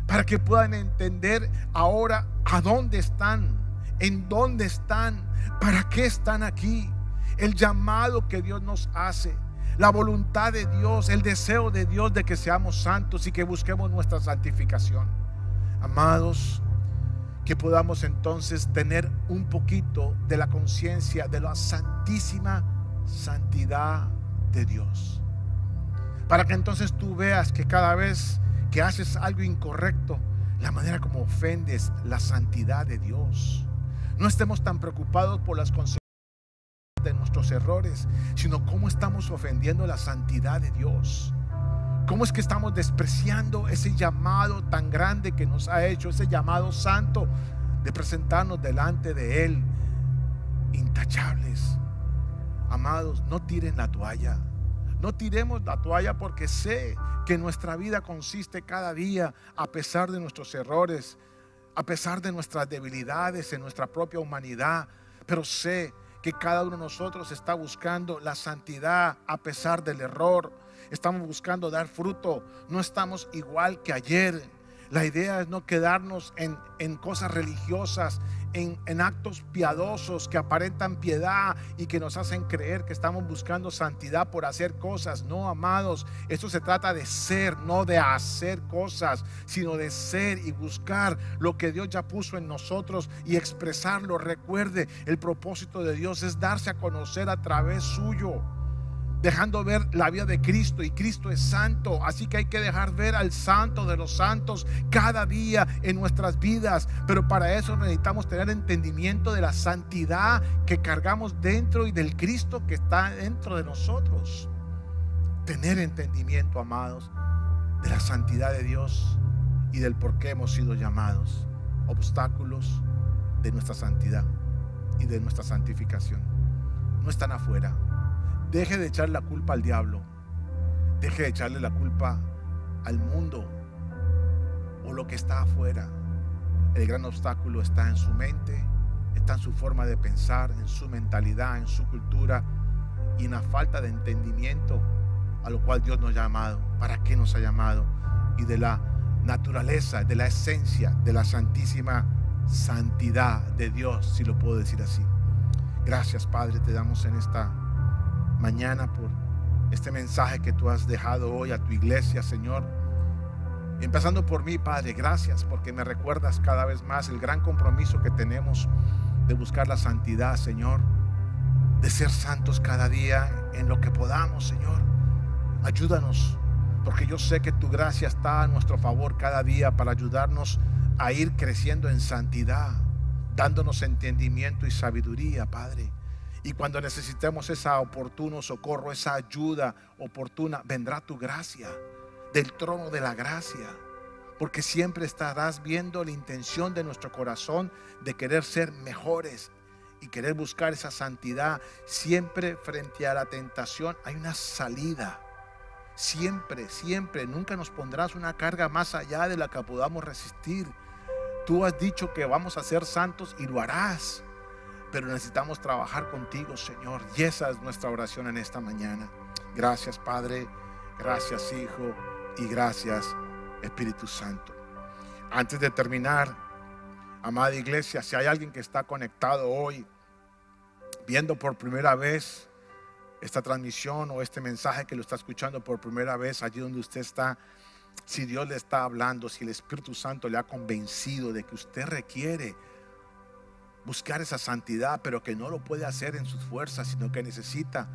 Speaker 4: para que puedan entender ahora a dónde están, en dónde están, para qué están aquí, el llamado que Dios nos hace, la voluntad de Dios, el deseo de Dios de que seamos santos y que busquemos nuestra santificación. Amados, que podamos entonces tener un poquito de la conciencia de la santísima santidad de Dios, para que entonces tú veas que cada vez que haces algo incorrecto, la manera como ofendes la santidad de Dios, no estemos tan preocupados por las consecuencias de nuestros errores, sino cómo estamos ofendiendo la santidad de Dios. ¿Cómo es que estamos despreciando ese llamado tan grande que nos ha hecho, ese llamado santo de presentarnos delante de Él intachables? Amados, no tiren la toalla. No tiremos la toalla, porque sé que nuestra vida consiste cada día, a pesar de nuestros errores, a pesar de nuestras debilidades en nuestra propia humanidad, pero sé que cada uno de nosotros está buscando la santidad a pesar del error. Estamos buscando dar fruto, no estamos igual que ayer. La idea es no quedarnos en cosas religiosas, en actos piadosos que aparentan piedad y que nos hacen creer que estamos buscando santidad por hacer cosas. No, amados, esto se trata de ser, no de hacer cosas, sino de ser y buscar lo que Dios ya puso en nosotros y expresarlo. Recuerde, el propósito de Dios es darse a conocer a través suyo, dejando ver la vida de Cristo, y Cristo es santo, así que hay que dejar ver al santo de los santos cada día en nuestras vidas. Pero para eso necesitamos tener entendimiento de la santidad que cargamos dentro y del Cristo que está dentro de nosotros. Tener entendimiento, amados, de la santidad de Dios y del por qué hemos sido llamados. Obstáculos de nuestra santidad y de nuestra santificación no están afuera. Deje de echar la culpa al diablo. Deje de echarle la culpa al mundo o lo que está afuera. El gran obstáculo está en su mente, está en su forma de pensar, en su mentalidad, en su cultura y en la falta de entendimiento a lo cual Dios nos ha llamado, para qué nos ha llamado, y de la naturaleza, de la esencia de la santísima santidad de Dios, si lo puedo decir así. Gracias, Padre, te damos en esta mañana por este mensaje que tú has dejado hoy a tu iglesia, Señor. Y empezando por mí, Padre, gracias porque me recuerdas cada vez más el gran compromiso que tenemos de buscar la santidad, Señor, de ser santos cada día en lo que podamos, Señor. Ayúdanos, porque yo sé que tu gracia está a nuestro favor cada día para ayudarnos a ir creciendo en santidad, dándonos entendimiento y sabiduría, Padre. Y cuando necesitemos ese oportuno socorro, esa ayuda oportuna, vendrá tu gracia del trono de la gracia, porque siempre estarás viendo la intención de nuestro corazón de querer ser mejores y querer buscar esa santidad. Siempre frente a la tentación hay una salida. Siempre, siempre, nunca nos pondrás una carga más allá de la que podamos resistir. Tú has dicho que vamos a ser santos y lo harás. Pero necesitamos trabajar contigo, Señor, y esa es nuestra oración en esta mañana. Gracias, Padre, gracias, Hijo, y gracias, Espíritu Santo. Antes de terminar, amada iglesia, si hay alguien que está conectado hoy, viendo por primera vez esta transmisión o este mensaje, que lo está escuchando por primera vez allí donde usted está, si Dios le está hablando, si el Espíritu Santo le ha convencido de que usted requiere buscar esa santidad, pero que no lo puede hacer en sus fuerzas, sino que necesita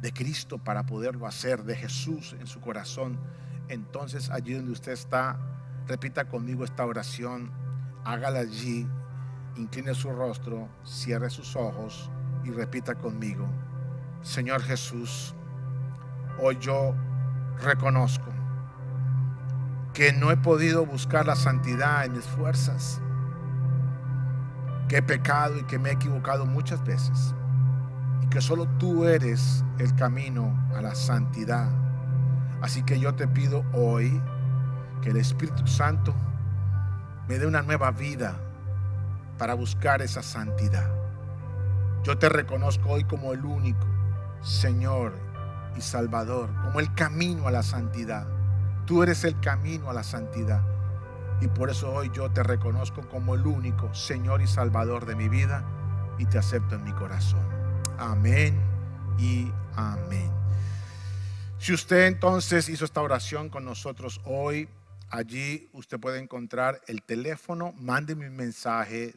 Speaker 4: de Cristo para poderlo hacer, de Jesús en su corazón, entonces allí donde usted está, repita conmigo esta oración. hágala allí, incline su rostro, cierre sus ojos y repita conmigo: Señor Jesús, hoy yo reconozco que no he podido buscar la santidad en mis fuerzas, que he pecado y que me he equivocado muchas veces, y que solo tú eres el camino a la santidad. Así que yo te pido hoy que el Espíritu Santo me dé una nueva vida para buscar esa santidad. Yo te reconozco hoy como el único Señor y Salvador, como el camino a la santidad. Tú eres el camino a la santidad, y por eso hoy yo te reconozco como el único Señor y Salvador de mi vida, y te acepto en mi corazón. Amén y amén. Si usted entonces hizo esta oración con nosotros hoy, allí usted puede encontrar el teléfono. Mándeme un mensaje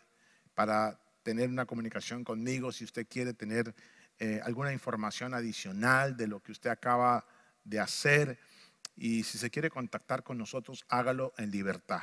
Speaker 4: para tener una comunicación conmigo si usted quiere tener alguna información adicional de lo que usted acaba de hacer. Y si se quiere contactar con nosotros, hágalo en libertad.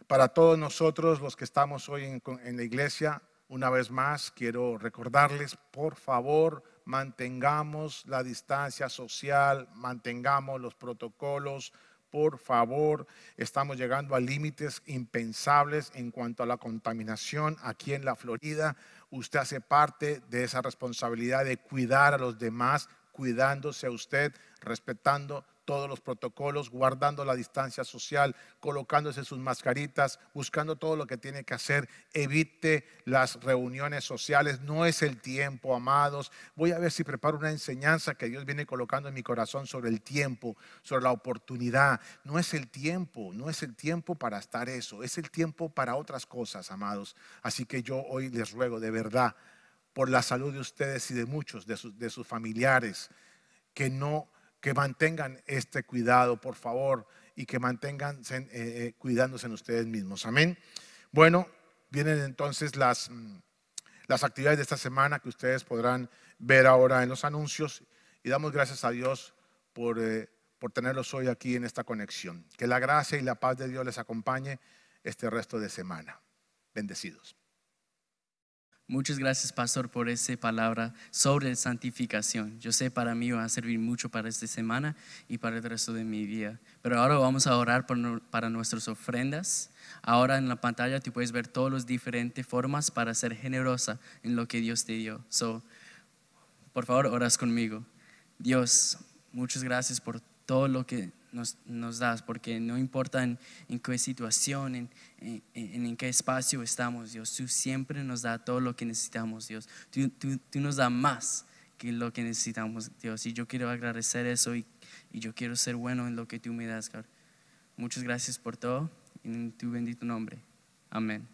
Speaker 4: Para todos nosotros los que estamos hoy en la iglesia, una vez más quiero recordarles: por favor, mantengamos la distancia social, mantengamos los protocolos. Por favor, estamos llegando a límites impensables en cuanto a la contaminación aquí en la Florida. Usted hace parte de esa responsabilidad de cuidar a los demás, cuidándose a usted, respetando todos los protocolos, guardando la distancia social, colocándose sus mascaritas, buscando todo lo que tiene que hacer. Evite las reuniones sociales. No es el tiempo, amados. Voy a ver si preparo una enseñanza que Dios viene colocando en mi corazón sobre el tiempo, sobre la oportunidad. No es el tiempo, no es el tiempo para estar eso. Es el tiempo para otras cosas, amados. Así que yo hoy les ruego de verdad, por la salud de ustedes y de muchos de sus familiares, que mantengan este cuidado, por favor, y que mantengan cuidándose en ustedes mismos. Amén. Bueno, vienen entonces las actividades de esta semana que ustedes podrán ver ahora en los anuncios, y damos gracias a Dios por tenerlos hoy aquí en esta conexión. Que la gracia y la paz de Dios les acompañe este resto de semana. Bendecidos.
Speaker 3: Muchas gracias, pastor, por esa palabra sobre santificación. Yo sé, para mí va a servir mucho para esta semana y para el resto de mi vida. Pero ahora vamos a orar para nuestras ofrendas. Ahora en la pantalla tú puedes ver todas las diferentes formas para ser generosa en lo que Dios te dio. Por favor, oras conmigo. Dios, muchas gracias por todo lo que nos das, porque no importa en qué situación, en qué espacio estamos, Dios, tú siempre nos das todo lo que necesitamos, Dios. Tú nos das más que lo que necesitamos, Dios, y yo quiero agradecer eso, y yo quiero ser bueno en lo que tú me das, God. Muchas gracias por todo, en tu bendito nombre. Amén.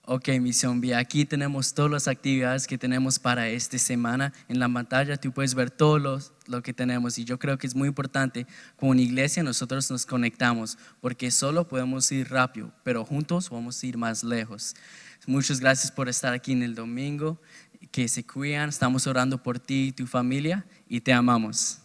Speaker 3: Ok, Misión Vía, aquí tenemos todas las actividades que tenemos para esta semana. En la pantalla tú puedes ver todo lo que tenemos, y yo creo que es muy importante. Como una iglesia nosotros nos conectamos, porque solo podemos ir rápido, pero juntos vamos a ir más lejos. Muchas gracias por estar aquí en el domingo. Que se cuidan, estamos orando por ti y tu familia, y te amamos.